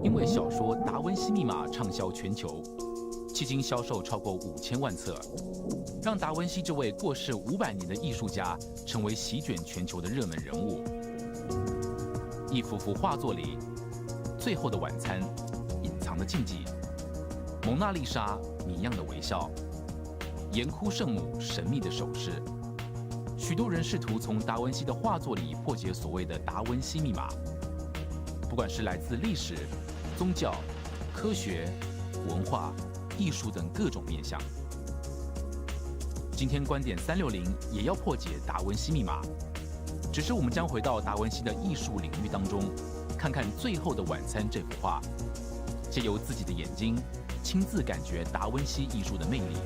因为小说《达文西密码》畅销全球，迄今销售超过5000万册，让达文西这位过世500年的艺术家成为席卷全球的热门人物。一幅幅画作里，《最后的晚餐》、隐藏的禁忌、蒙娜丽莎谜样的微笑、岩窟圣母神秘的手势，许多人试图从达文西的画作里破解所谓的达文西密码。不管是来自历史、宗教、科学、文化、艺术等各种面向，今天观点360也要破解达文西密码。只是我们将回到达文西的艺术领域当中，看看《最后的晚餐》这幅画，借由自己的眼睛，亲自感觉达文西艺术的魅力。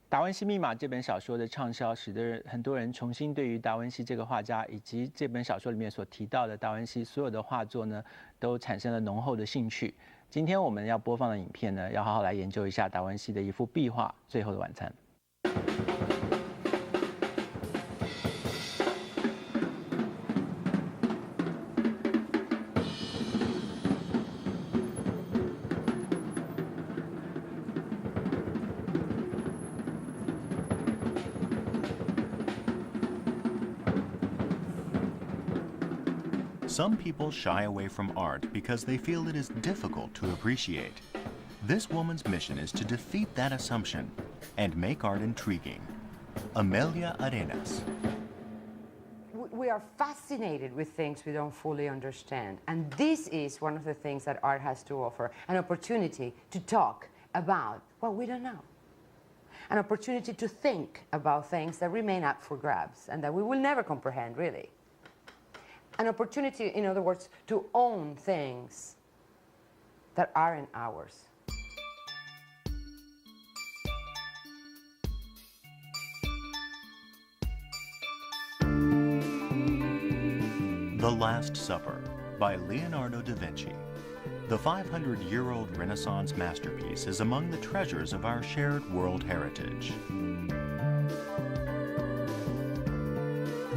《达文西密码》这本小说的畅销，使得很多人重新对于达文西这个画家以及这本小说里面所提到的达文西所有的画作呢，都产生了浓厚的兴趣。今天我们要播放的影片呢，要好好来研究一下达文西的一幅壁画《最后的晚餐》。Some people shy away from art because they feel it is difficult to appreciate. This woman's mission is to defeat that assumption and make art intriguing. Amelia Arenas. We are fascinated with things we don't fully understand. And this is one of the things that art has to offer, an opportunity to talk about what we don't know. An opportunity to think about things that remain up for grabs and that we will never comprehend, really. An opportunity, in other words, to own things that aren't ours. The Last Supper by Leonardo da Vinci. The 500-year-old Renaissance masterpiece is among the treasures of our shared world heritage.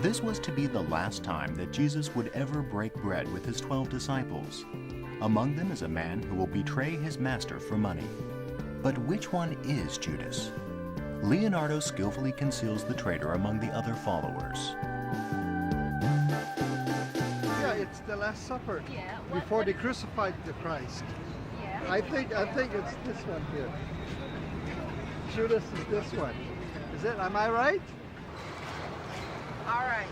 This was to be the last time that Jesus would ever break bread with his 12 disciples. Among them is a man who will betray his master for money. But which one is Judas? Leonardo skillfully conceals the traitor among the other followers. Yeah, it's the Last Supper. Yeah. Before they crucified the Christ. Yeah. I think it's this one here. Judas is this one. Is it? Am I right? All right.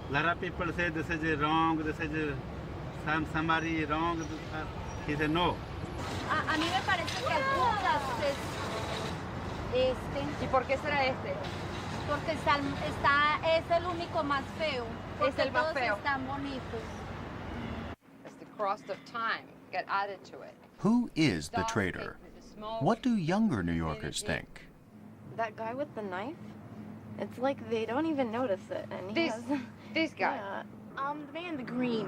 A lot of people say this is wrong, this is somebody wrong. He said no. A mí me parece que el Judas es este. ¿Y por qué será este? Porque es el único más feo. Es el más todos feo. están bonitos. It's the cross of time get added to it. Who is the traitor? What do younger New Yorkers think? That guy with the knife? It's like they don't even notice it. And This guy. Yeah. The man in the green,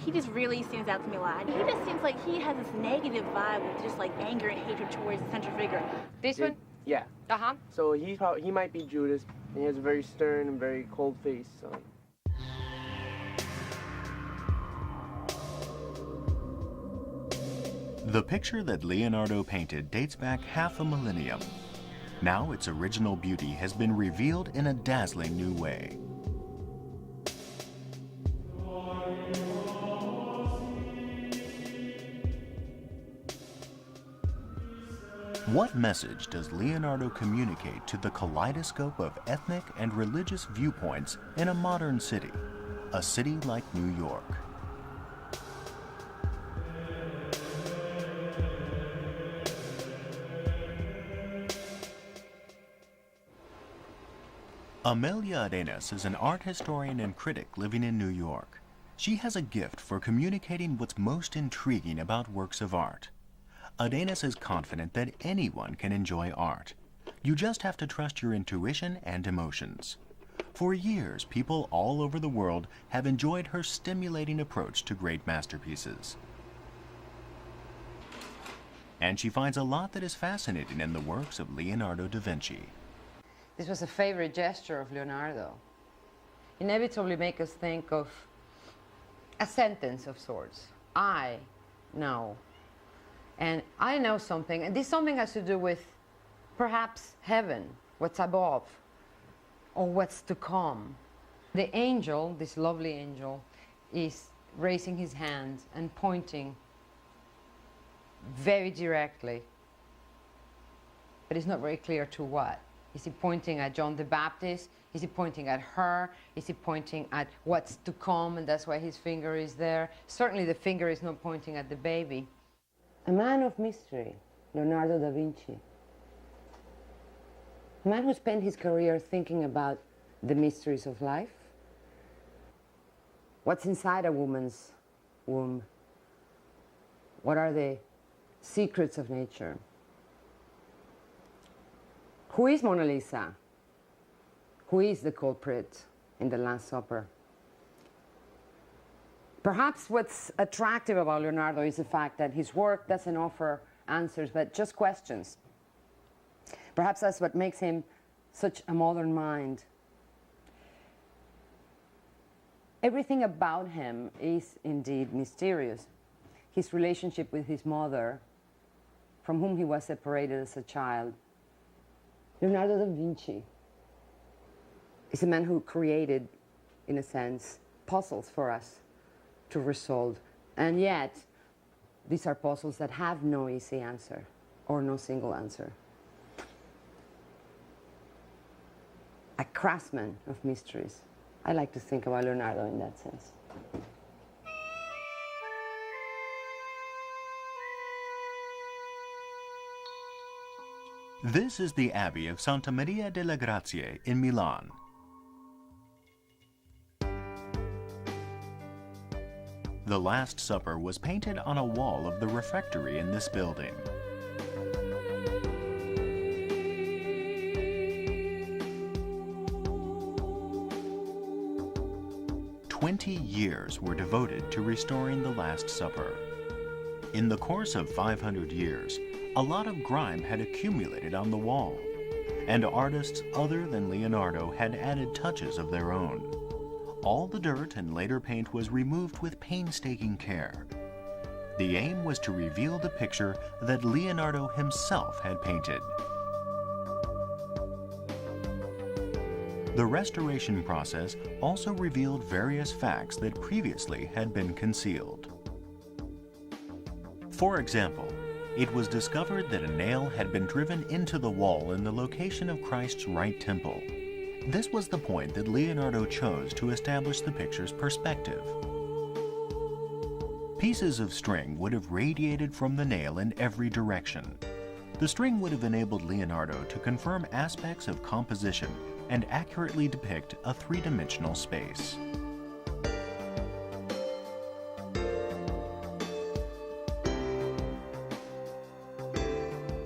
he just really stands out to me a lot. He just seems like he has this negative vibe with just like anger and hatred towards the central figure. This one? Yeah. Uh-huh. So he might be Judas, and he has a very stern and very cold face. So. The picture that Leonardo painted dates back half a millennium. Now its original beauty has been revealed in a dazzling new way. What message does Leonardo communicate to the kaleidoscope of ethnic and religious viewpoints in a modern city, a city like New York? Amelia Arenas is an art historian and critic living in New York. She has a gift for communicating what's most intriguing about works of art. Arenas is confident that anyone can enjoy art. You just have to trust your intuition and emotions. For years, people all over the world have enjoyed her stimulating approach to great masterpieces. And she finds a lot that is fascinating in the works of Leonardo da Vinci. This was a favorite gesture of Leonardo. Inevitably make us think of a sentence of sorts. I know. And I know something, and this something has to do with perhaps heaven, what's above, or what's to come. The angel, this lovely angel, is raising his hand and pointing very directly, but it's not very clear to what. Is he pointing at John the Baptist? Is he pointing at her? Is he pointing at what's to come, and that's why his finger is there? Certainly the finger is not pointing at the baby. A man of mystery, Leonardo da Vinci. A man who spent his career thinking about the mysteries of life. What's inside a woman's womb? What are the secrets of nature? Who is Mona Lisa? Who is the culprit in the Last Supper? Perhaps what's attractive about Leonardo is the fact that his work doesn't offer answers, but just questions. Perhaps that's what makes him such a modern mind. Everything about him is indeed mysterious. His relationship with his mother, from whom he was separated as a child. Leonardo da Vinci is a man who created, in a sense, puzzles for us to resolve. And yet, these are puzzles that have no easy answer, or no single answer. A craftsman of mysteries. I like to think about Leonardo in that sense. This is the Abbey of Santa Maria delle Grazie in Milan. The Last Supper was painted on a wall of the refectory in this building. "20 years were devoted to restoring the Last Supper. In the course of 500 years, a lot of grime had accumulated on the wall, and artists other than Leonardo had added touches of their own. All the dirt and later paint was removed with painstaking care. The aim was to reveal the picture that Leonardo himself had painted. The restoration process also revealed various facts that previously had been concealed. For example, it was discovered that a nail had been driven into the wall in the location of Christ's right temple. This was the point that Leonardo chose to establish the picture's perspective. Pieces of string would have radiated from the nail in every direction. The string would have enabled Leonardo to confirm aspects of composition and accurately depict a three-dimensional space.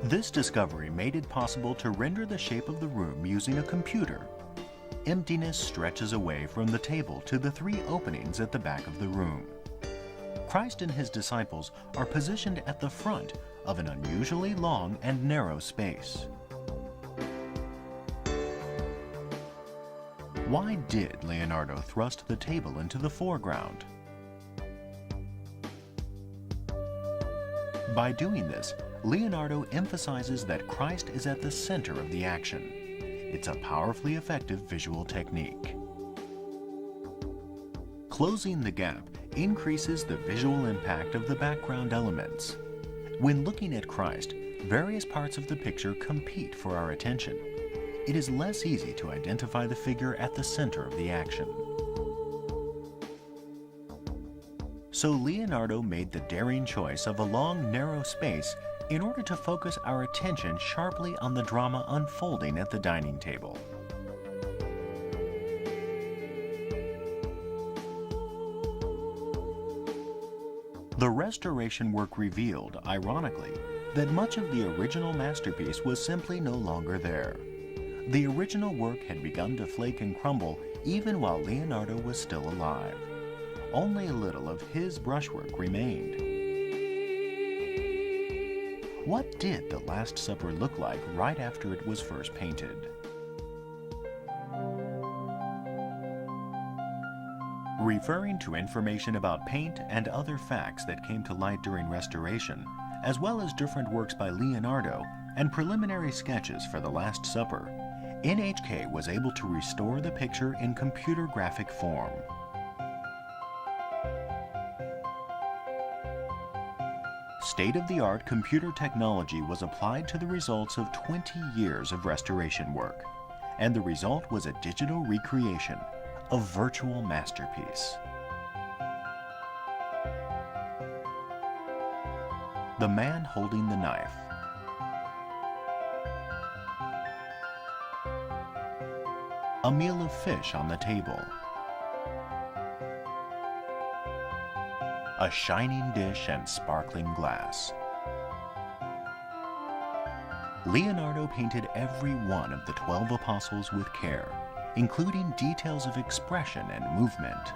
This discovery made it possible to render the shape of the room using a computer. Emptiness stretches away from the table to the three openings at the back of the room. Christ and his disciples are positioned at the front of an unusually long and narrow space. Why did Leonardo thrust the table into the foreground? By doing this, Leonardo emphasizes that Christ is at the center of the action. It's a powerfully effective visual technique. Closing the gap increases the visual impact of the background elements. When looking at Christ, various parts of the picture compete for our attention. It is less easy to identify the figure at the center of the action. So Leonardo made the daring choice of a long, narrow space in order to focus our attention sharply on the drama unfolding at the dining table. The restoration work revealed, ironically, that much of the original masterpiece was simply no longer there. The original work had begun to flake and crumble even while Leonardo was still alive. Only a little of his brushwork remained. What did the Last Supper look like right after it was first painted? Referring to information about paint and other facts that came to light during restoration, as well as different works by Leonardo and preliminary sketches for the Last Supper, NHK was able to restore the picture in computer graphic form. State-of-the-art computer technology was applied to the results of 20 years of restoration work, and the result was a digital recreation, a virtual masterpiece. The man holding the knife. A meal of fish on the table. A shining dish and sparkling glass. Leonardo painted every one of the 12 apostles with care, including details of expression and movement.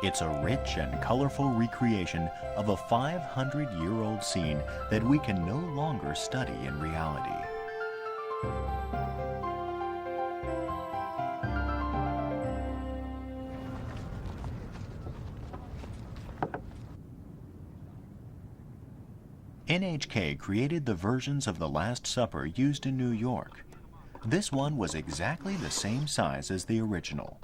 It's a rich and colorful recreation of a 500-year-old scene that we can no longer study in reality. NHK created the versions of the Last Supper used in New York. This one was exactly the same size as the original,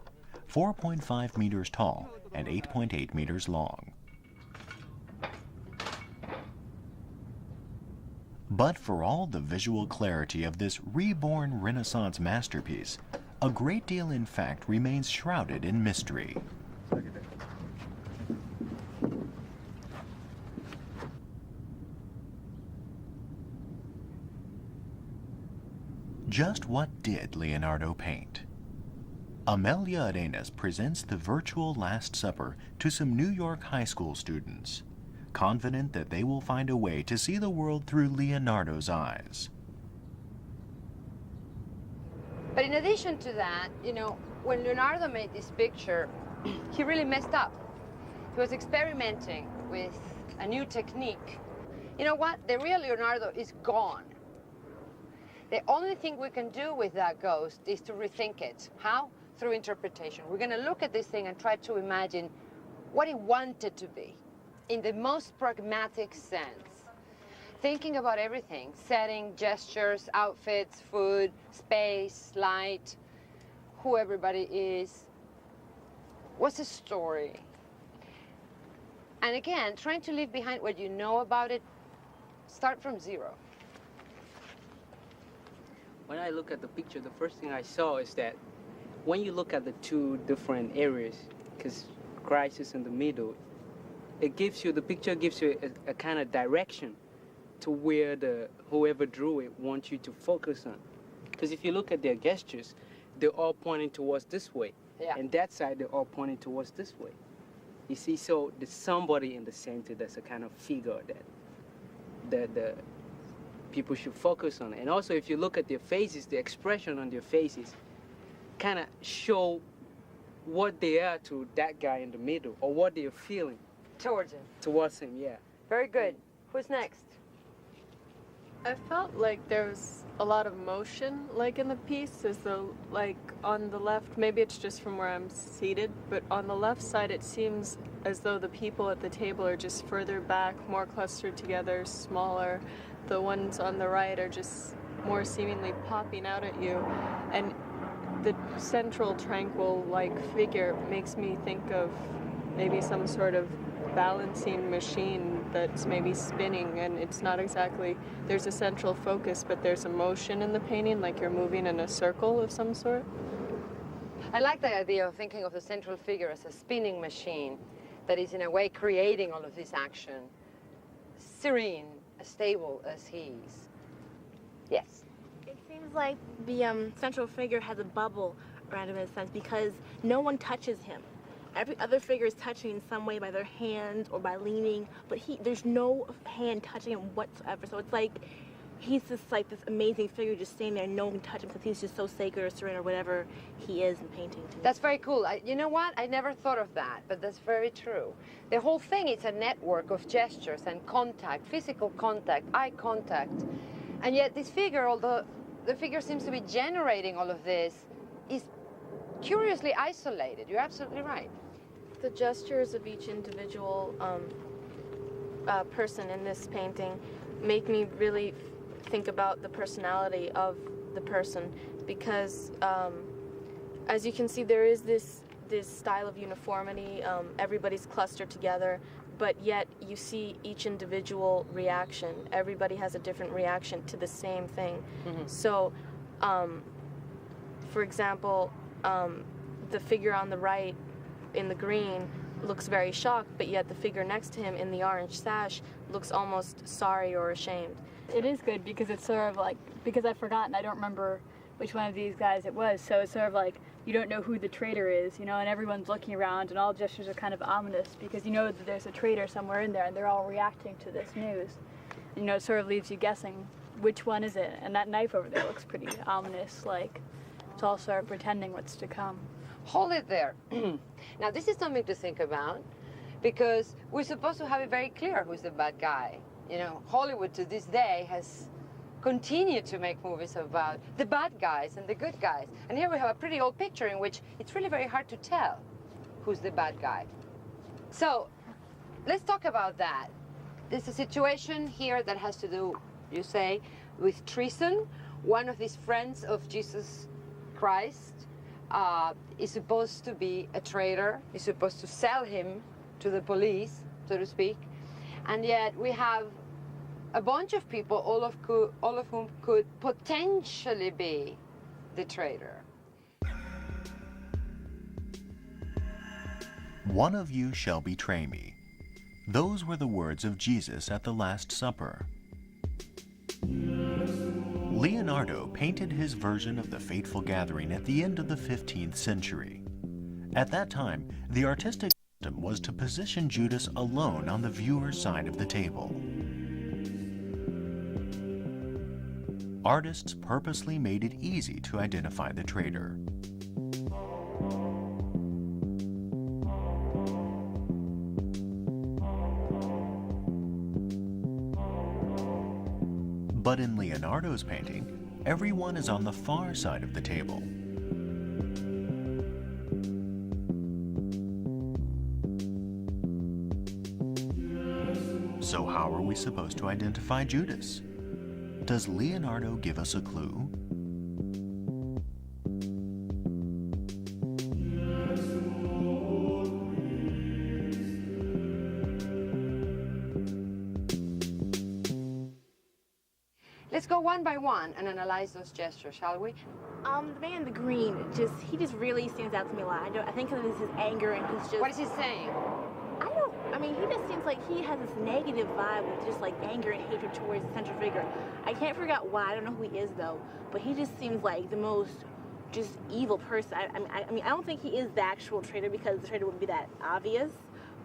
4.5 meters tall and 8.8 meters long. But for all the visual clarity of this reborn Renaissance masterpiece, a great deal in fact remains shrouded in mystery. Just what did Leonardo paint? Amelia Arenas presents the virtual Last Supper to some New York high school students, confident that they will find a way to see the world through Leonardo's eyes. But in addition to that, you know, when Leonardo made this picture, he really messed up. He was experimenting with a new technique. You know what? The real Leonardo is gone. The only thing we can do with that ghost is to rethink it. How? Through interpretation. We're going to look at this thing and try to imagine what he wanted to be in the most pragmatic sense. Thinking about everything, setting, gestures, outfits, food, space, light, who everybody is, what's the story? And again, trying to leave behind what you know about it, start from zero. When I look at the picture, the first thing I saw is that when you look at the two different areas, because Christ is in the middle, the picture gives you a kind of direction to where whoever drew it wants you to focus on. Because if you look at their gestures, they're all pointing towards this way. Yeah. And that side, they're all pointing towards this way. You see, so there's somebody in the center that's a kind of figure that the people should focus on. And also, if you look at their faces, the expression on their faces kind of show what they are to that guy in the middle, or what they're feeling. Towards him. Towards him, yeah. Very good. Who's next? I felt like there was a lot of motion, like in the piece, as though, like on the left, maybe it's just from where I'm seated, but on the left side it seems as though the people at the table are just further back, more clustered together, smaller. The ones on the right are just more seemingly popping out at you. And the central tranquil-like figure makes me think of maybe some sort of balancing machine that's maybe spinning, and it's not exactly, there's a central focus, but there's a motion in the painting, like you're moving in a circle of some sort. I like the idea of thinking of the central figure as a spinning machine that is in a way creating all of this action. Serene, stable as he is. Yes. It seems like the central figure has a bubble around him in a sense because no one touches him. Every other figure is touching in some way by their hands or by leaning, but there's no hand touching him whatsoever. So it's like he's just like this amazing figure just standing there and no one can touch him because he's just so sacred or serene or whatever he is in painting. That's very cool. You know what? I never thought of that, but that's very true. The whole thing is a network of gestures and contact, physical contact, eye contact. And yet this figure, although the figure seems to be generating all of this, is curiously isolated. You're absolutely right. The gestures of each individual person in this painting make me really think about the personality of the person because as you can see there is this style of uniformity, everybody's clustered together, but yet you see each individual reaction. Everybody has a different reaction to the same thing. So for example, the figure on the right in the green looks very shocked, but yet the figure next to him in the orange sash looks almost sorry or ashamed. It is good because it's sort of like, because I've forgotten, I don't remember which one of these guys it was, so it's sort of like you don't know who the traitor is, you know, and everyone's looking around and all gestures are kind of ominous because you know that there's a traitor somewhere in there and they're all reacting to this news. You know, it sort of leaves you guessing which one is it, and that knife over there looks pretty ominous, like it's all sort of pretending what's to come. Hold it there. Now, this is something to think about because we're supposed to have it very clear who's the bad guy. You know, Hollywood to this day has continued to make movies about the bad guys and the good guys. And here we have a pretty old picture in which it's really very hard to tell who's the bad guy. So let's talk about that. There's a situation here that has to do, you say, with treason. One of these friends of Jesus Christ is supposed to be a traitor, is supposed to sell him to the police, so to speak, and yet we have a bunch of people, all of whom could potentially be the traitor. One of you shall betray me. Those were the words of Jesus at the Last Supper. Leonardo painted his version of the fateful gathering at the end of the 15th century. At that time, the artistic system was to position Judas alone on the viewer's side of the table. Artists purposely made it easy to identify the traitor. But in Leonardo's painting, everyone is on the far side of the table. So how are we supposed to identify Judas? Does Leonardo give us a clue? Let's go one by one and analyze those gestures, shall we? The man in the green, he just really stands out to me a lot. I think it is his anger and he's just... What is he saying? I mean, he just seems like he has this negative vibe with just like anger and hatred towards the central figure. I can't figure out why, I don't know who he is though, but he just seems like the most just evil person. I mean, I don't think he is the actual traitor because the traitor wouldn't be that obvious,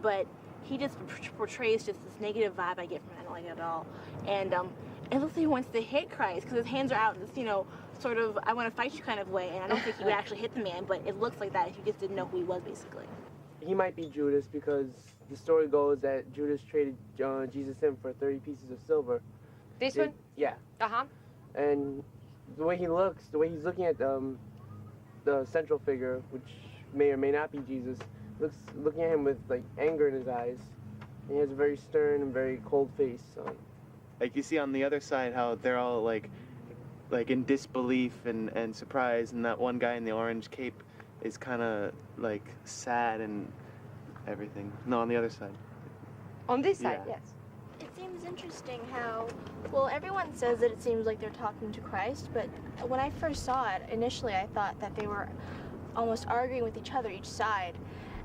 but he just portrays just this negative vibe I get from him. I don't like it at all. And it looks like he wants to hit Christ because his hands are out in this, you know, sort of I want to fight you kind of way, and I don't think he would actually hit the man, but it looks like that if you just didn't know who he was, basically. He might be Judas because the story goes that Judas traded Jesus in for 30 pieces of silver. This one? Yeah. Uh-huh. And the way he looks, the way he's looking at the central figure, which may or may not be Jesus, looking at him with like anger in his eyes. And he has a very stern and very cold face. Like you see on the other side how they're all like in disbelief and surprise, and that one guy in the orange cape is kind of like sad and everything. No, on the other side. On this side, yeah. Yes. It seems interesting how, well, everyone says that it seems like they're talking to Christ, but when I first saw it, initially I thought that they were almost arguing with each other, each side,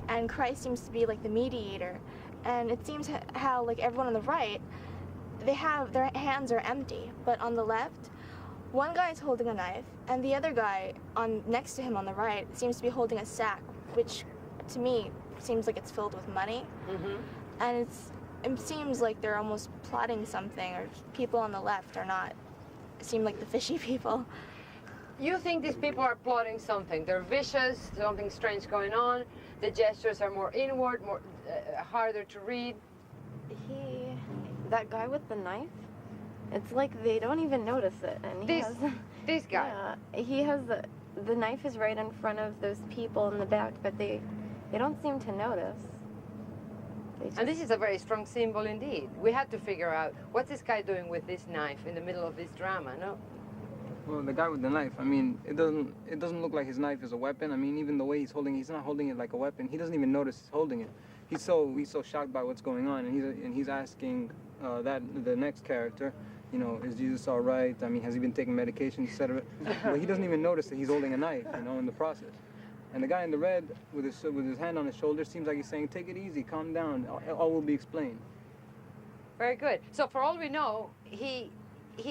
and Christ seems to be like the mediator. And it seems how like everyone on the right, their hands are empty, but on the left, one guy is holding a knife, and the other guy next to him on the right seems to be holding a sack, which to me seems like it's filled with money. And it seems like they're almost plotting something, or people on the left seem like the fishy people. You think these people are plotting something? They're vicious, something strange going on. The gestures are more inward, more harder to read. That guy with the knife, it's like they don't even notice it. And this guy. Yeah, he has the knife is right in front of those people in the back, but they don't seem to notice. And this is a very strong symbol indeed. We had to figure out what's this guy doing with this knife in the middle of this drama, no? Well, the guy with the knife, I mean, it doesn't look like his knife is a weapon. I mean, even the way he's holding it, he's not holding it like a weapon. He doesn't even notice he's holding it. He's so shocked by what's going on, and he's asking the next character, you know, is Jesus all right? I mean, has he been taking medication, etc. But he doesn't even notice that he's holding a knife, you know, in the process. And the guy in the red, with his hand on his shoulder, seems like he's saying, take it easy, calm down, all will be explained. Very good. So for all we know, he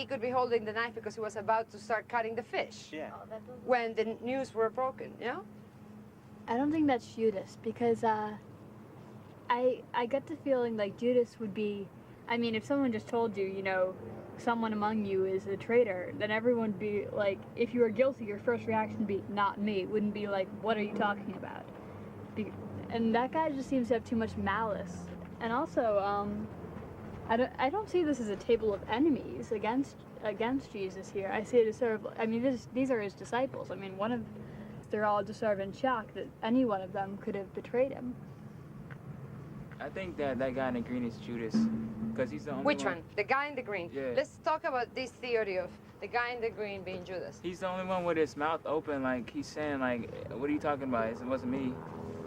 could be holding the knife because he was about to start cutting the fish. Yeah. When the news were broken, yeah? I don't think that's Judas, because I get the feeling like Judas would be, I mean, if someone just told you, you know, someone among you is a traitor, then everyone would be like, if you were guilty, your first reaction would be, not me. It wouldn't be like, what are you talking about? And that guy just seems to have too much malice. And also, I don't see this as a table of enemies against Jesus here. I see it as sort of, I mean, these are his disciples. I mean, they're all just sort of in shock that any one of them could have betrayed him. I think that guy in the green is Judas, because he's the only Which one? The guy in the green. Yeah. Let's talk about this theory of the guy in the green being Judas. He's the only one with his mouth open, like he's saying, like, what are you talking about? It wasn't me,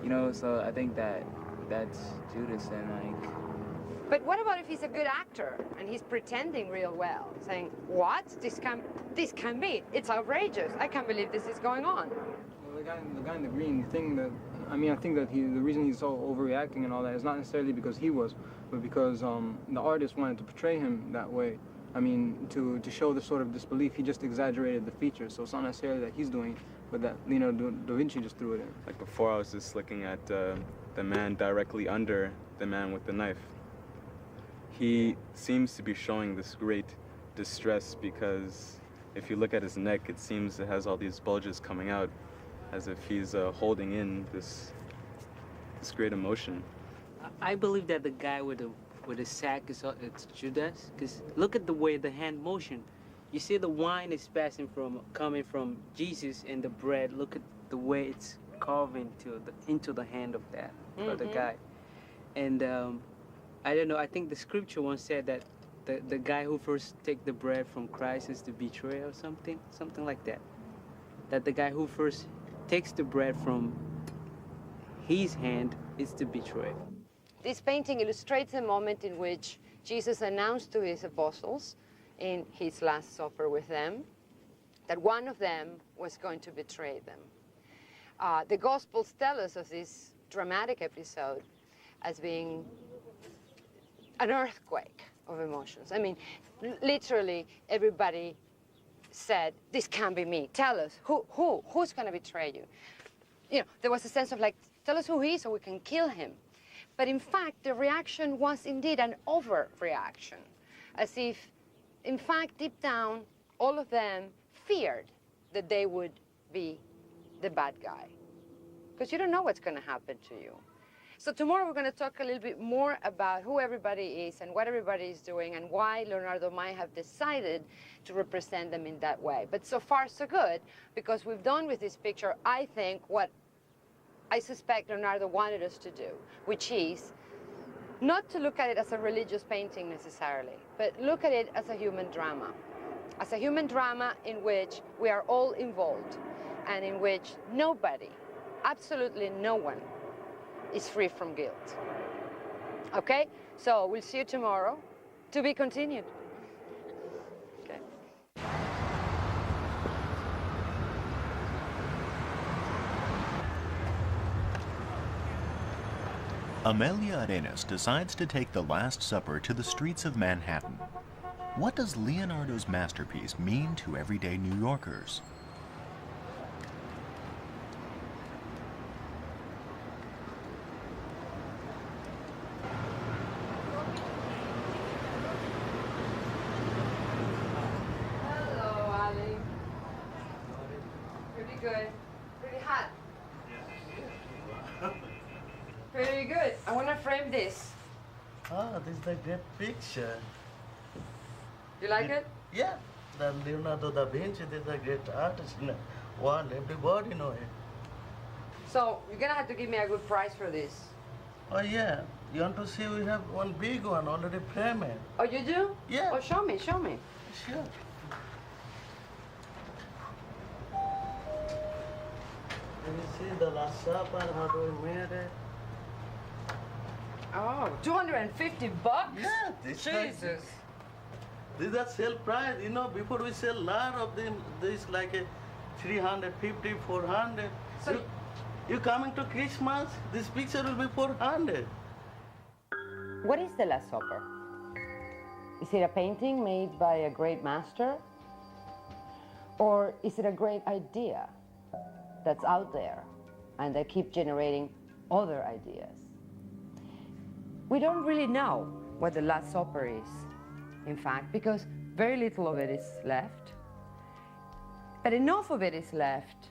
you know. So I think that's Judas, and like. But what about if he's a good actor and he's pretending real well, saying, "What? This can be. It's outrageous. I can't believe this is going on." Well, the guy in the green thing that. I mean, I think that the reason he's so overreacting and all that is not necessarily because he was, but because the artist wanted to portray him that way. I mean, to show the sort of disbelief, he just exaggerated the features. So it's not necessarily that he's doing, but that, you know, Da Vinci just threw it in. Like before, I was just looking at the man directly under the man with the knife. He seems to be showing this great distress because if you look at his neck, it seems it has all these bulges coming out, as if he's holding in this great emotion. I believe that the guy with the sack it's Judas, because look at the way the hand motion. You see the wine is coming from Jesus, and the bread. Look at the way it's carving into the hand of that other guy. And I don't know. I think the scripture once said that the guy who first take the bread from Christ is the betrayer or something like that. That the guy who first takes the bread from his hand is the betrayer. This painting illustrates a moment in which Jesus announced to his apostles in his Last Supper with them that one of them was going to betray them. The Gospels tell us of this dramatic episode as being an earthquake of emotions. I mean, literally everybody said, this can't be me. Tell us, who's going to betray you? You know, there was a sense of like, tell us who he is so we can kill him. But in fact, the reaction was indeed an overreaction, as if, in fact, deep down, all of them feared that they would be the bad guy. Because you don't know what's going to happen to you. So tomorrow we're going to talk a little bit more about who everybody is and what everybody is doing and why Leonardo might have decided to represent them in that way. But so far, so good, because we've done with this picture, I think, what I suspect Leonardo wanted us to do, which is not to look at it as a religious painting necessarily, but look at it as a human drama. As a human drama in which we are all involved and in which nobody, absolutely no one, is free from guilt. Okay? So we'll see you tomorrow. To be continued. Okay. Amelia Arenas decides to take the Last Supper to the streets of Manhattan. What does Leonardo's masterpiece mean to everyday New Yorkers? Hello, Ali. Pretty good. Pretty hot. Pretty good. I want to frame this. Ah, this is a great picture. You like it? Yeah, the Leonardo da Vinci is a great artist. Well, everybody know it. So you're gonna have to give me a good price for this. Oh yeah, you want to see we have one big one already framed. Oh, you do? Yeah. Oh, show me, show me. Sure. Can you see the Last Supper, how do we made it? Oh, $250? Yeah, this Jesus. These are sale price. You know, before we sell a lot of them, this like a 350, 400. So you coming to Christmas? This picture will be 400. What is the Last Supper? Is it a painting made by a great master? Or is it a great idea that's out there and that keep generating other ideas? We don't really know what the Last Supper is, in fact, because very little of it is left. But enough of it is left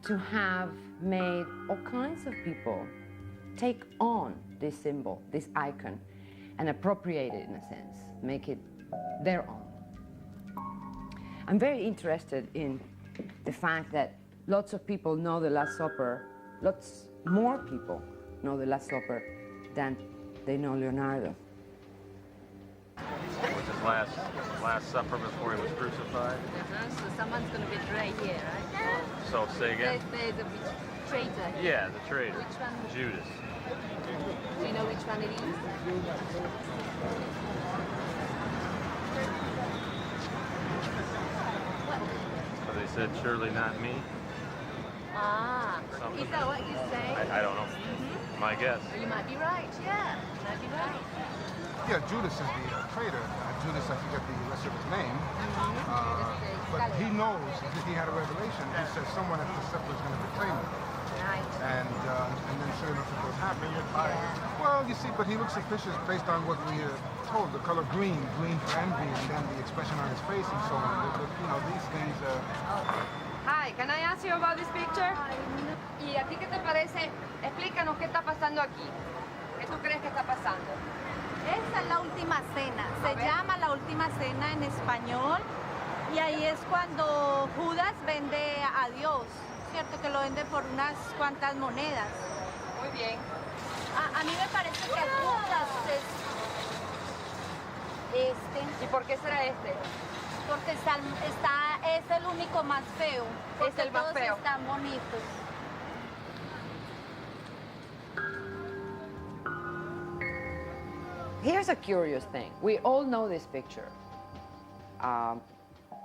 to have made all kinds of people take on this symbol, this icon, and appropriate it in a sense, make it their own. I'm very interested in the fact that lots of people know the Last Supper, lots more people know the Last Supper than they know Leonardo. It was his last supper before he was crucified. So someone's going to betray here, right? So say again? There's a traitor. Yeah, the traitor. Which one? Judas. Do you know which one it is? So they said, surely not me. Ah, Something. is that what you say? I don't know. My guess. You might be right, yeah. You might be right. Yeah, Judas is the traitor. Judas, I forget the rest of his name. But he knows that he had a revelation. He says someone at the supper is going to betray me. Right. And then sure enough it goes happen. Well, you see, but he looks suspicious based on what we told. The color green for envy, and then the expression on his face and so on. You know, these things Hi, can I ask you about this picture? ¿Y a ti qué te parece? Explícanos qué está pasando aquí. ¿Qué tú crees que está pasando? Esa es la última cena. Se llama la última cena en español. Y ahí es cuando Judas vende a Dios. Cierto que lo vende por unas cuantas monedas. Muy bien. A mí me parece que Judas es este. ¿Y por qué será este? Porque es el único más feo. Es el más todos feo. Están bonitos. Here's a curious thing. We all know this picture.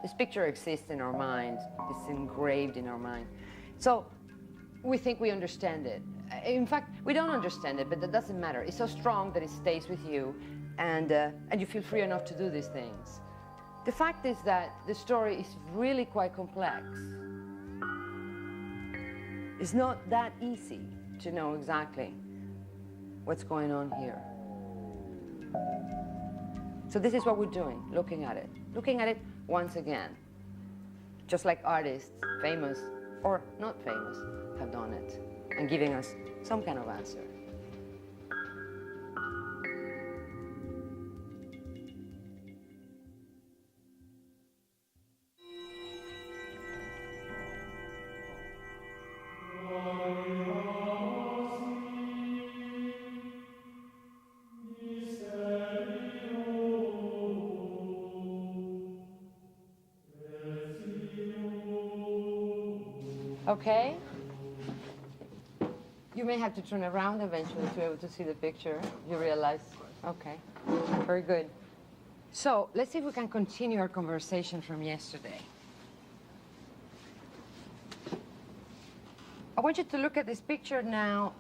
This picture exists in our mind. It's engraved in our mind. So we think we understand it. In fact, we don't understand it, but that doesn't matter. It's so strong that it stays with you, and you feel free enough to do these things. The fact is that the story is really quite complex. It's not that easy to know exactly what's going on here. So this is what we're doing, looking at it once again, just like artists, famous or not famous, have done it, and giving us some kind of answer. Okay. You may have to turn around eventually to be able to see the picture. You realize, okay, very good. So let's see if we can continue our conversation from yesterday. I want you to look at this picture now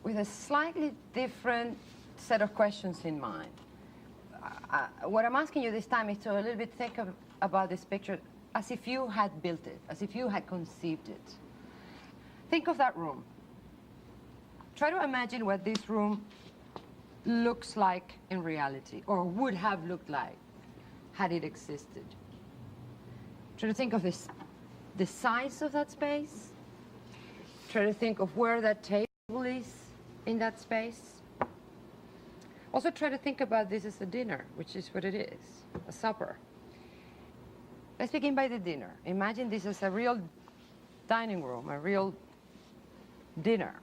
with a slightly different set of questions in mind. what I'm asking you this time is to a little bit think about this picture as if you had built it, as if you had conceived it. Think of that room. Try to imagine what this room looks like in reality, or would have looked like had it existed. Try to think of the size of that space. Try to think of where that table is in that space. Also try to think about this as a dinner, which is what it is, a supper. Let's begin by the dinner. Imagine this as a real dining room, a real dinner.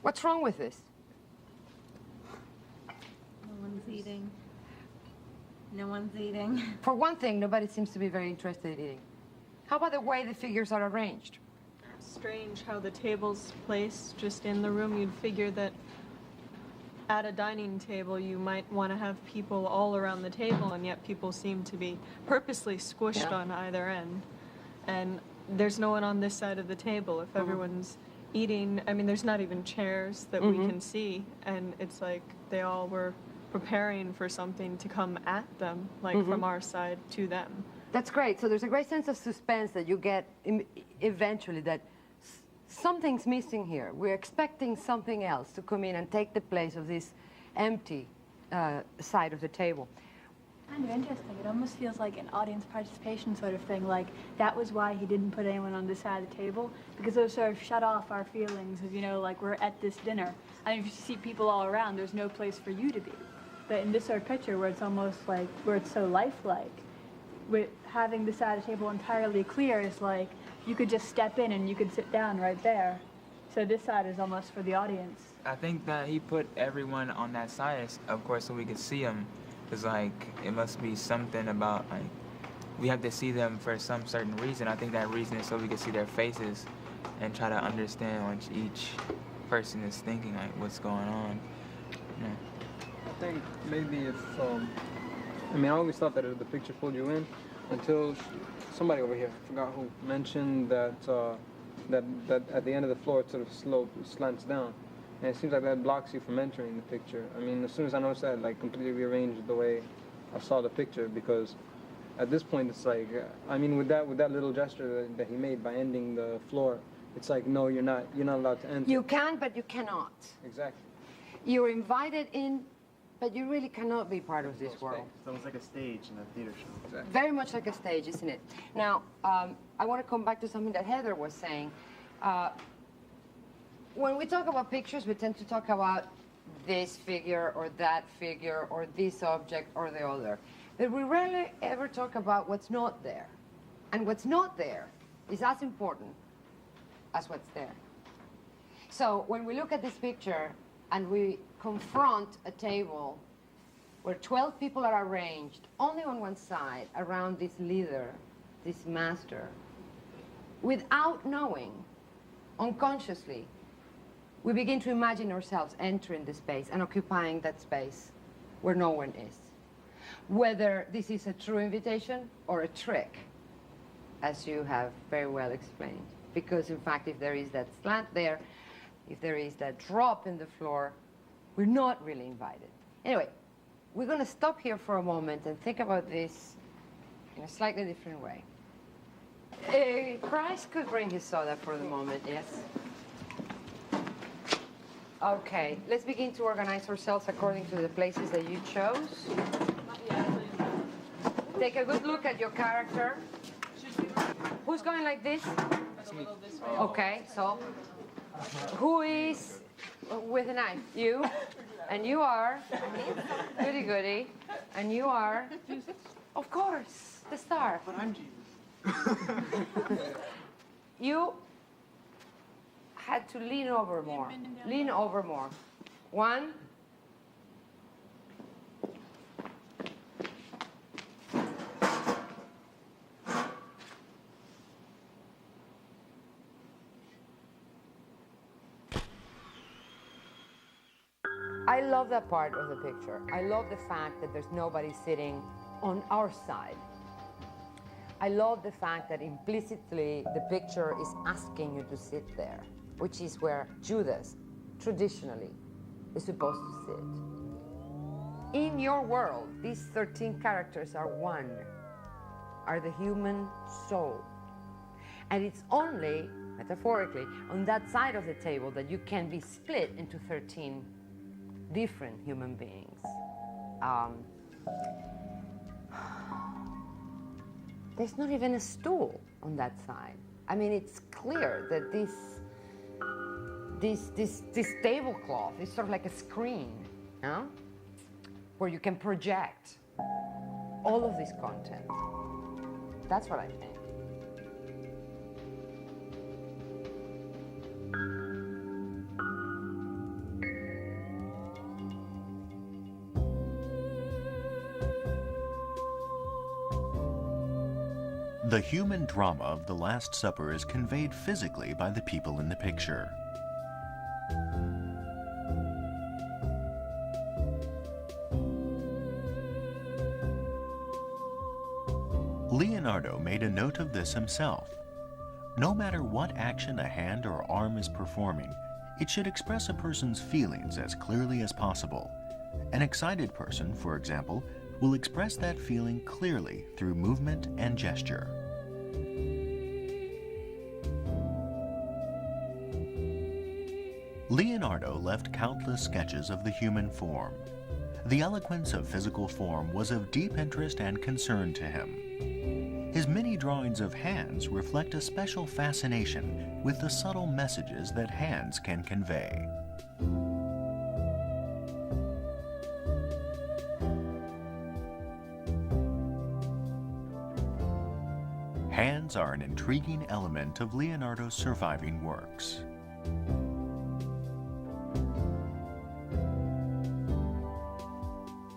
What's wrong with this? No one's eating. No one's eating. For one thing, nobody seems to be very interested in eating. How about the way the figures are arranged? Strange how the table's placed just in the room. You'd figure that at a dining table you might want to have people all around the table, and yet people seem to be purposely squished on either end. And there's no one on this side of the table. If everyone's eating, I mean, there's not even chairs that we can see, and it's like they all were preparing for something to come at them, like from our side to them. That's great. So there's a great sense of suspense that you get eventually, that something's missing here. We're expecting something else to come in and take the place of this empty side of the table. Kind of interesting. It almost feels like an audience participation sort of thing. Like, that was why he didn't put anyone on this side of the table, because it would sort of shut off our feelings of, you know, like, we're at this dinner. I mean, if you see people all around, there's no place for you to be. But in this sort of picture where it's almost like, where it's so lifelike, with having the side of the table entirely clear is like, you could just step in and you could sit down right there. So this side is almost for the audience. I think that he put everyone on that side, of course, so we could see them. Because, like, it must be something about, like, we have to see them for some certain reason. I think that reason is so we can see their faces and try to understand what each person is thinking, like, what's going on. Yeah. I think maybe if, I mean, I always thought that the picture pulled you in until somebody over here, I forgot who, mentioned that, that at the end of the floor it sort of slants down. And it seems like that blocks you from entering the picture. I mean, as soon as I noticed that, like, completely rearranged the way I saw the picture, because at this point it's like, I mean, with that little gesture that he made by ending the floor, it's like, no, you're not allowed to enter. You can, but you cannot. Exactly. You're invited in, but you really cannot be part of this world. It's almost like a stage in a theater show. Exactly. Very much like a stage, isn't it? Now, I want to come back to something that Heather was saying. When we talk about pictures, we tend to talk about this figure or that figure or this object or the other. But we rarely ever talk about what's not there. And what's not there is as important as what's there. So when we look at this picture and we confront a table where 12 people are arranged only on one side around this leader, this master, without knowing, unconsciously, we begin to imagine ourselves entering the space and occupying that space where no one is. Whether this is a true invitation or a trick, as you have very well explained. Because in fact, if there is that slant there, if there is that drop in the floor, we're not really invited. Anyway, we're going to stop here for a moment and think about this in a slightly different way. Christ could bring his soda for the moment, yes? Okay, let's begin to organize ourselves according to the places that you chose. Take a good look at your character. Who's going like this? Okay, so who is with a knife? You. And you are goody goody. And you are, of course, the star. But I'm Jesus. You had to lean over more. Lean over more. One. I love that part of the picture. I love the fact that there's nobody sitting on our side. I love the fact that implicitly the picture is asking you to sit there, which is where Judas, traditionally, is supposed to sit. In your world, these 13 characters are one, are the human soul. And it's only, metaphorically, on that side of the table that you can be split into 13 different human beings. There's not even a stool on that side. I mean, it's clear that this tablecloth is sort of like a screen, no? Where you can project all of this content. That's what I think. The human drama of the Last Supper is conveyed physically by the people in the picture. Leonardo made a note of this himself. No matter what action a hand or arm is performing, it should express a person's feelings as clearly as possible. An excited person, for example, will express that feeling clearly through movement and gesture. Leonardo left countless sketches of the human form. The eloquence of physical form was of deep interest and concern to him. His many drawings of hands reflect a special fascination with the subtle messages that hands can convey. Hands are an intriguing element of Leonardo's surviving works.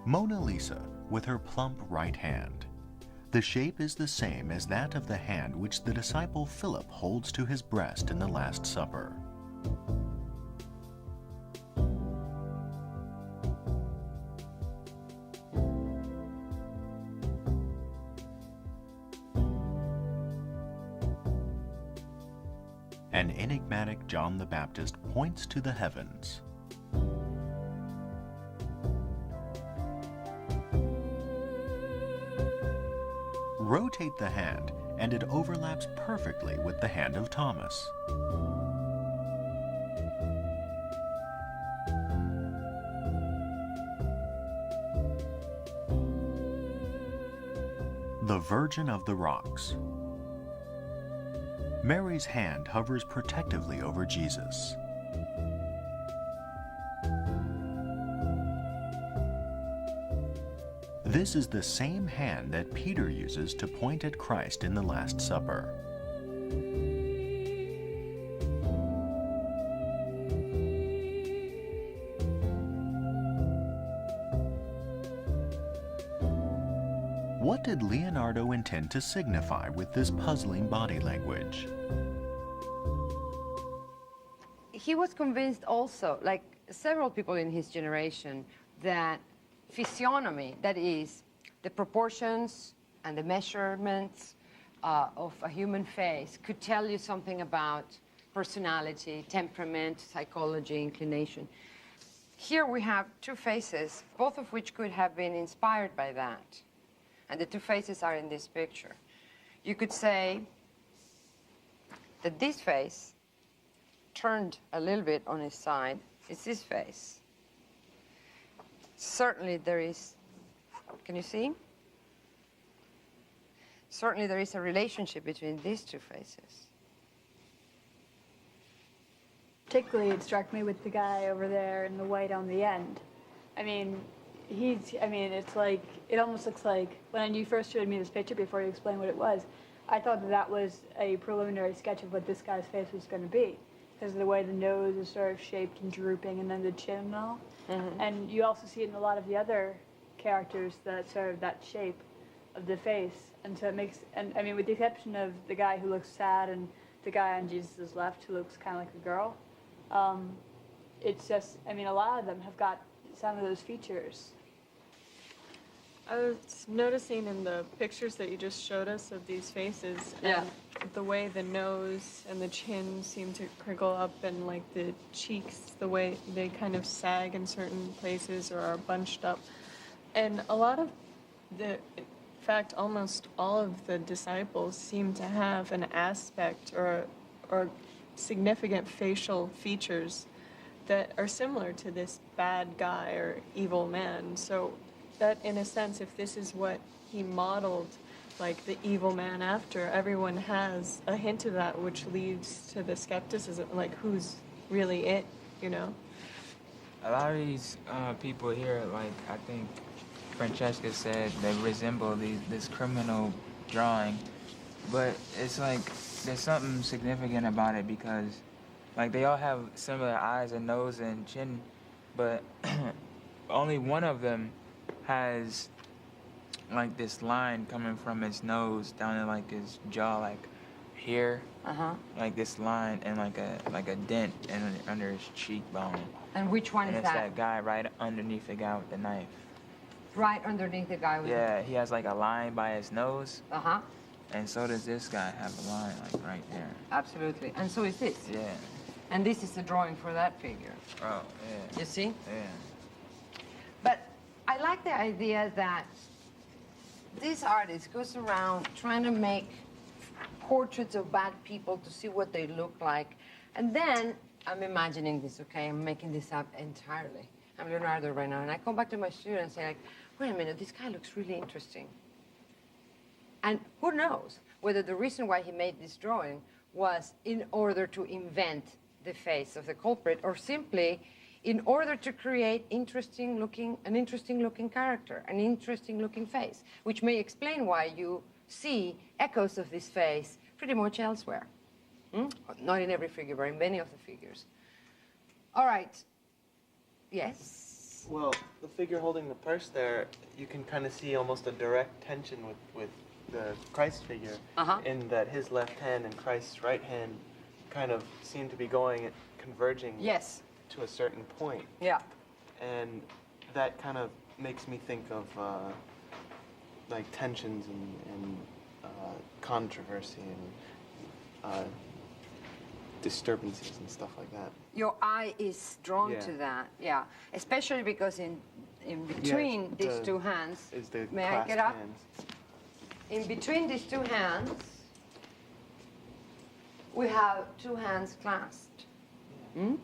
Mona Lisa, with her plump right hand. The shape is the same as that of the hand which the disciple Philip holds to his breast in the Last Supper. An enigmatic John the Baptist points to the heavens. Rotate the hand, and it overlaps perfectly with the hand of Thomas. The Virgin of the Rocks. Mary's hand hovers protectively over Jesus. This is the same hand that Peter uses to point at Christ in the Last Supper. What did Leonardo intend to signify with this puzzling body language? He was convinced also, like several people in his generation, that physiognomy, that is, the proportions and the measurements of a human face, could tell you something about personality, temperament, psychology, inclination. Here we have two faces, both of which could have been inspired by that. And the two faces are in this picture. You could say that this face, turned a little bit on his side, is this face. Certainly there is, can you see? Certainly there is a relationship between these two faces. Particularly, it struck me with the guy over there in the white on the end. I mean, it's like, it almost looks like, when you first showed me this picture before you explained what it was, I thought that that was a preliminary sketch of what this guy's face was going to be, because of the way the nose is sort of shaped and drooping, and then the chin and all. Mm-hmm. And you also see it in a lot of the other characters, that sort of that shape of the face. And so it makes, and I mean, with the exception of the guy who looks sad and the guy on Jesus' left who looks kind of like a girl, it's just, I mean, a lot of them have got some of those features. I was noticing in the pictures that you just showed us of these faces, yeah, and the way the nose and the chin seem to crinkle up, and like the cheeks, the way they kind of sag in certain places or are bunched up. And a lot of in fact, almost all of the disciples seem to have an aspect or significant facial features that are similar to this bad guy or evil man. So that, in a sense, if this is what he modeled, like the evil man after, everyone has a hint of that, which leads to the skepticism, like who's really it, you know? A lot of these people here, like I think Francesca said, they resemble this criminal drawing, but it's like there's something significant about it because like they all have similar eyes and nose and chin, but only one of them has like this line coming from his nose down to like his jaw, like here, like this line, and like a dent under his cheekbone. And which one and is it's that? that guy right underneath the guy with the knife. Right underneath the guy with Yeah, he has like a line by his nose. Uh-huh. And so does this guy have a line like right there. Absolutely. And so is this. Yeah. And this is the drawing for that figure. Oh, yeah. You see? Yeah. But I like the idea that this artist goes around trying to make portraits of bad people to see what they look like. And then, I'm imagining this, okay? I'm making this up entirely. I'm Leonardo right now, and I come back to my studio and say, like, wait a minute, this guy looks really interesting. And who knows whether the reason why he made this drawing was in order to invent the face of the culprit, or simply in order to create an interesting looking character, an interesting looking face, which may explain why you see echoes of this face pretty much elsewhere. Not in every figure, but in many of the figures. All right. Yes? Well, the figure holding the purse there, you can kind of see almost a direct tension with the Christ figure, in that his left hand and Christ's right hand kind of seem to be converging to a certain point. Yeah. And that kind of makes me think of like tensions and controversy and disturbances and stuff like that. Your eye is drawn to that, yeah. Especially because in between these two hands, is the may I get up? hands. In between these two hands, we have two hands clasped. So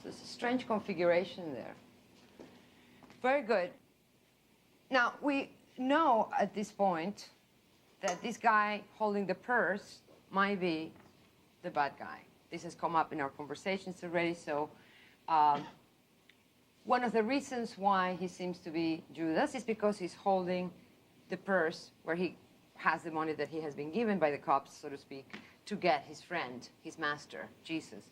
it's a strange configuration there. Very good. Now, we know at this point that this guy holding the purse might be the bad guy. This has come up in our conversations already, so one of the reasons why he seems to be Judas is because he's holding the purse where he has the money that he has been given by the cops, so to speak, to get his friend, his master, Jesus.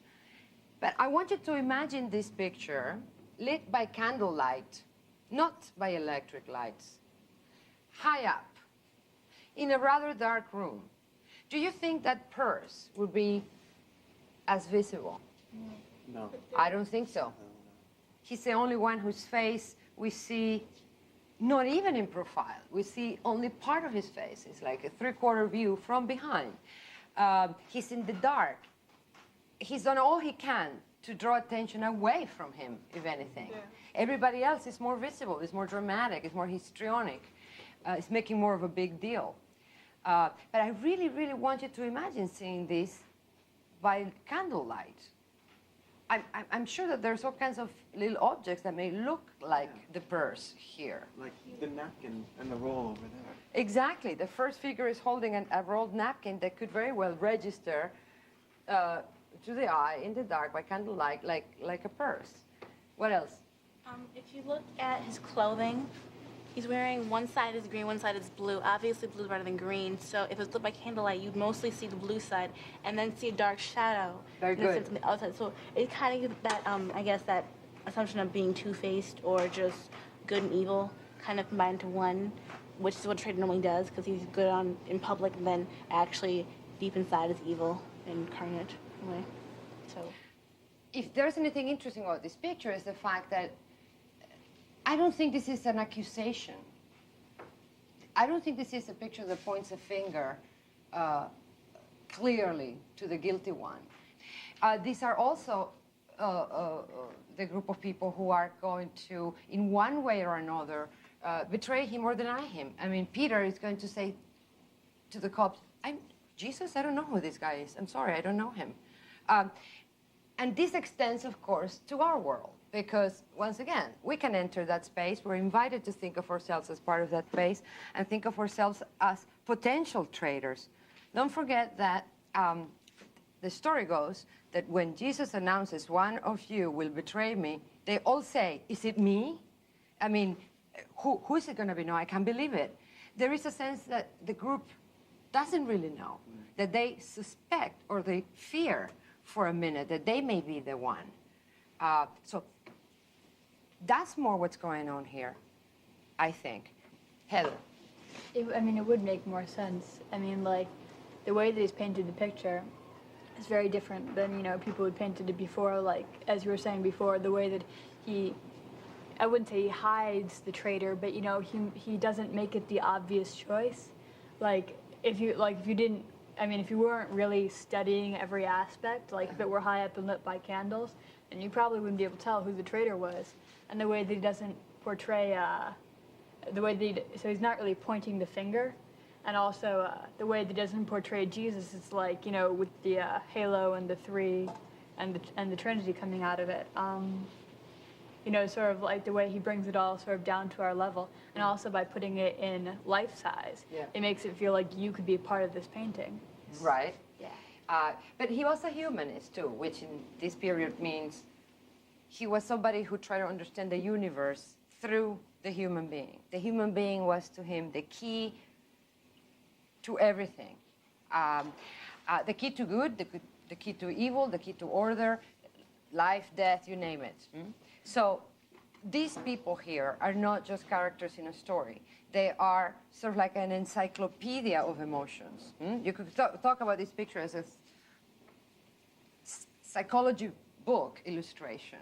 But I want you to imagine this picture lit by candlelight, not by electric lights, high up, in a rather dark room. Do you think that purse would be as visible? No. I don't think so. He's the only one whose face we see not even in profile. We see only part of his face. It's like a three-quarter view from behind. He's in the dark. He's done all he can to draw attention away from him, if anything. Yeah. Everybody else is more visible, is more dramatic, is more histrionic, is making more of a big deal. But I really, really want you to imagine seeing this by candlelight. I'm sure that there's all kinds of little objects that may look like the purse here. Like the napkin and the roll over there. Exactly. The first figure is holding a rolled napkin that could very well register to the eye in the dark by candlelight like a purse. What else? If you look at his clothing, he's wearing one side is green, one side is blue. Obviously, blue is better than green. So if it's lit by candlelight, you'd mostly see the blue side and then see a dark shadow. Very good. On the outside. So it kind of gives that, I guess, that assumption of being two-faced or just good and evil kind of combined into one, which is what Trader normally does because he's good in public and then actually deep inside is evil incarnate. Anyway, so. If there's anything interesting about this picture is the fact that I don't think this is an accusation. I don't think this is a picture that points a finger clearly to the guilty one. These are also the group of people who are going to, in one way or another, betray him or deny him. I mean, Peter is going to say to the cops, Jesus, I don't know who this guy is. I'm sorry, I don't know him. And this extends, of course, to our world, because, once again, we can enter that space. We're invited to think of ourselves as part of that space and think of ourselves as potential traitors. Don't forget that the story goes that when Jesus announces, one of you will betray me, they all say, is it me? I mean, who is it going to be? No, I can't believe it. There is a sense that the group doesn't really know, that they suspect or they fear for a minute that they may be the one. So that's more what's going on here, I think. Heather. I mean, it would make more sense. I mean, like, the way that he's painted the picture is very different than, you know, people had painted it before. Like, as you were saying before, the way that he, I wouldn't say he hides the traitor, but, you know, he doesn't make it the obvious choice. Like, if you didn't, I mean, if you weren't really studying every aspect, like if it were high up and lit by candles, then you probably wouldn't be able to tell who the traitor was. And the way that he doesn't portray, so he's not really pointing the finger. And also the way that he doesn't portray Jesus, it's like, you know, with the halo and the three and the Trinity coming out of it. You know, sort of like the way he brings it all sort of down to our level. And also by putting it in life size, it makes it feel like you could be a part of this painting. Right. Yeah. But he was a humanist too, which in this period means he was somebody who tried to understand the universe through the human being. The human being was to him the key to everything. The key to good, the key to evil, the key to order, life, death, you name it. So these people here are not just characters in a story. They are sort of like an encyclopedia of emotions. You could talk about this picture as a psychology book illustration.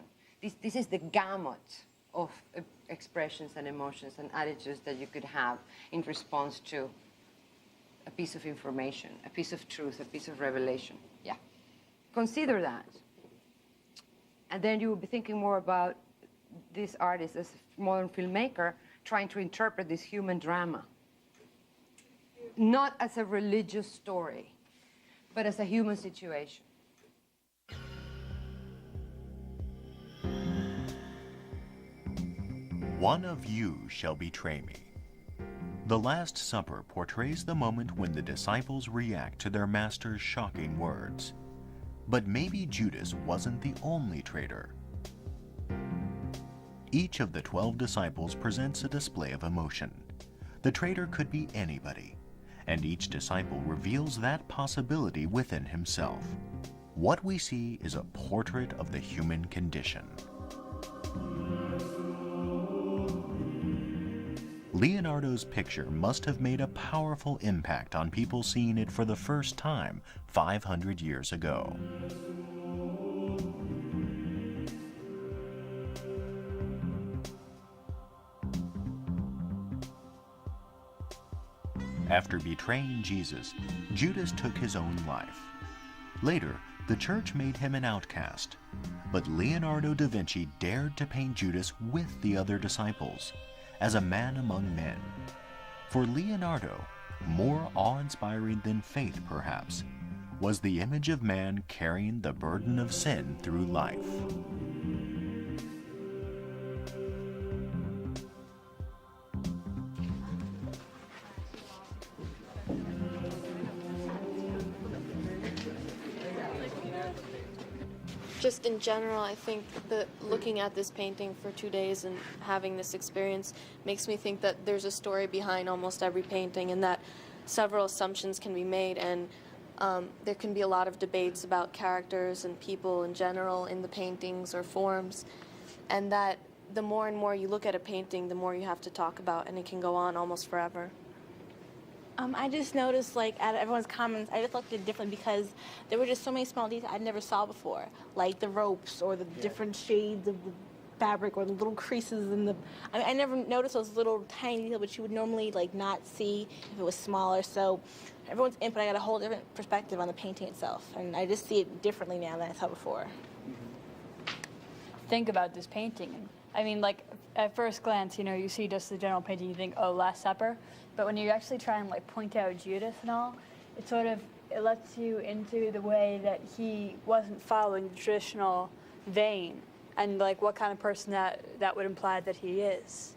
This is the gamut of expressions and emotions and attitudes that you could have in response to a piece of information, a piece of truth, a piece of revelation. Yeah. Consider that. And then you will be thinking more about this artist as a modern filmmaker trying to interpret this human drama. Not as a religious story, but as a human situation. One of you shall betray me. The Last Supper portrays the moment when the disciples react to their master's shocking words. But maybe Judas wasn't the only traitor. Each of the 12 disciples presents a display of emotion. The traitor could be anybody, and each disciple reveals that possibility within himself. What we see is a portrait of the human condition. Leonardo's picture must have made a powerful impact on people seeing it for the first time 500 years ago. After betraying Jesus, Judas took his own life. Later, the church made him an outcast, but Leonardo da Vinci dared to paint Judas with the other disciples, as a man among men. For Leonardo, more awe-inspiring than faith perhaps, was the image of man carrying the burden of sin through life. Just in general, I think that looking at this painting for 2 days and having this experience makes me think that there's a story behind almost every painting and that several assumptions can be made, and there can be a lot of debates about characters and people in general in the paintings or forms, and that the more and more you look at a painting, the more you have to talk about, and it can go on almost forever. I just noticed, like, out of everyone's comments, I just looked at it differently because there were just so many small details I never saw before, like the ropes or the different shades of the fabric or the little creases in the... I never noticed those little tiny details, which you would normally, like, not see if it was smaller. So everyone's input, I got a whole different perspective on the painting itself, and I just see it differently now than I saw before. Think about this painting. I mean, like, at first glance, you see just the general painting, you think, oh, Last Supper. But when you actually try and point out Judas and all, it lets you into the way that he wasn't following the traditional vein, and what kind of person that would imply that he is.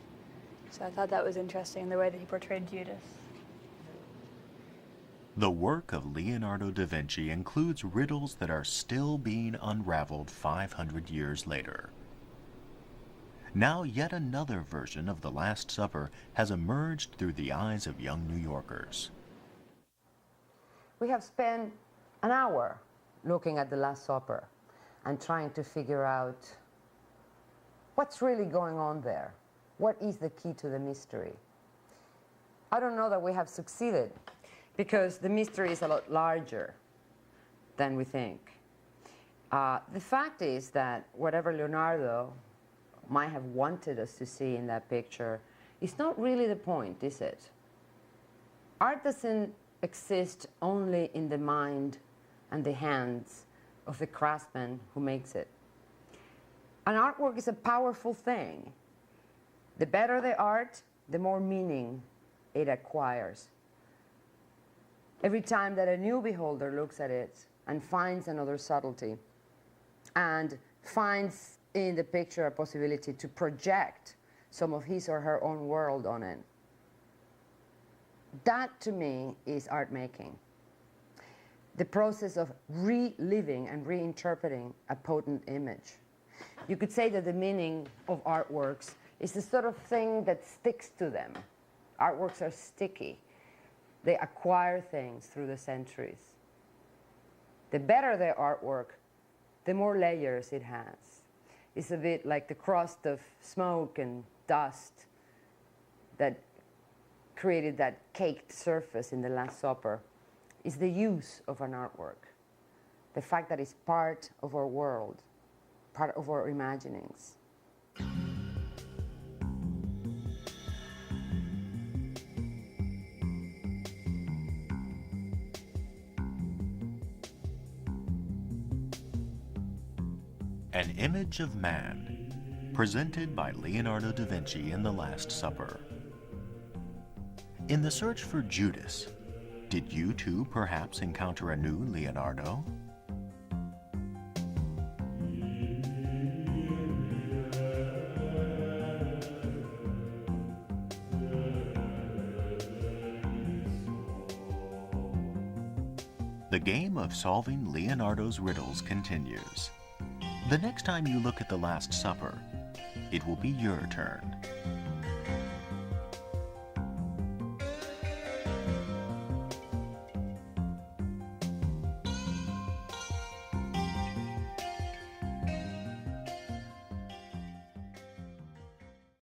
So I thought that was interesting, the way that he portrayed Judas. The work of Leonardo da Vinci includes riddles that are still being unraveled 500 years later. Now yet another version of the Last Supper has emerged through the eyes of young New Yorkers. We have spent an hour looking at the Last Supper and trying to figure out what's really going on there. What is the key to the mystery? I don't know that we have succeeded, because the mystery is a lot larger than we think. The fact is that whatever Leonardo might have wanted us to see in that picture is not really the point, is it? Art doesn't exist only in the mind and the hands of the craftsman who makes it. An artwork is a powerful thing. The better the art, the more meaning it acquires. Every time that a new beholder looks at it and finds another subtlety and finds in the picture a possibility to project some of his or her own world on it, that to me is art making. The process of reliving and reinterpreting a potent image. You could say that the meaning of artworks is the sort of thing that sticks to them. Artworks are sticky. They acquire things through the centuries. The better the artwork, the more layers it has. It's a bit like the crust of smoke and dust that created that caked surface in the Last Supper. Is the use of an artwork. The fact that it's part of our world, part of our imaginings. An image of man, presented by Leonardo da Vinci in the Last Supper. In the search for Judas, did you too perhaps encounter a new Leonardo? The game of solving Leonardo's riddles continues. The next time you look at the Last Supper, it will be your turn.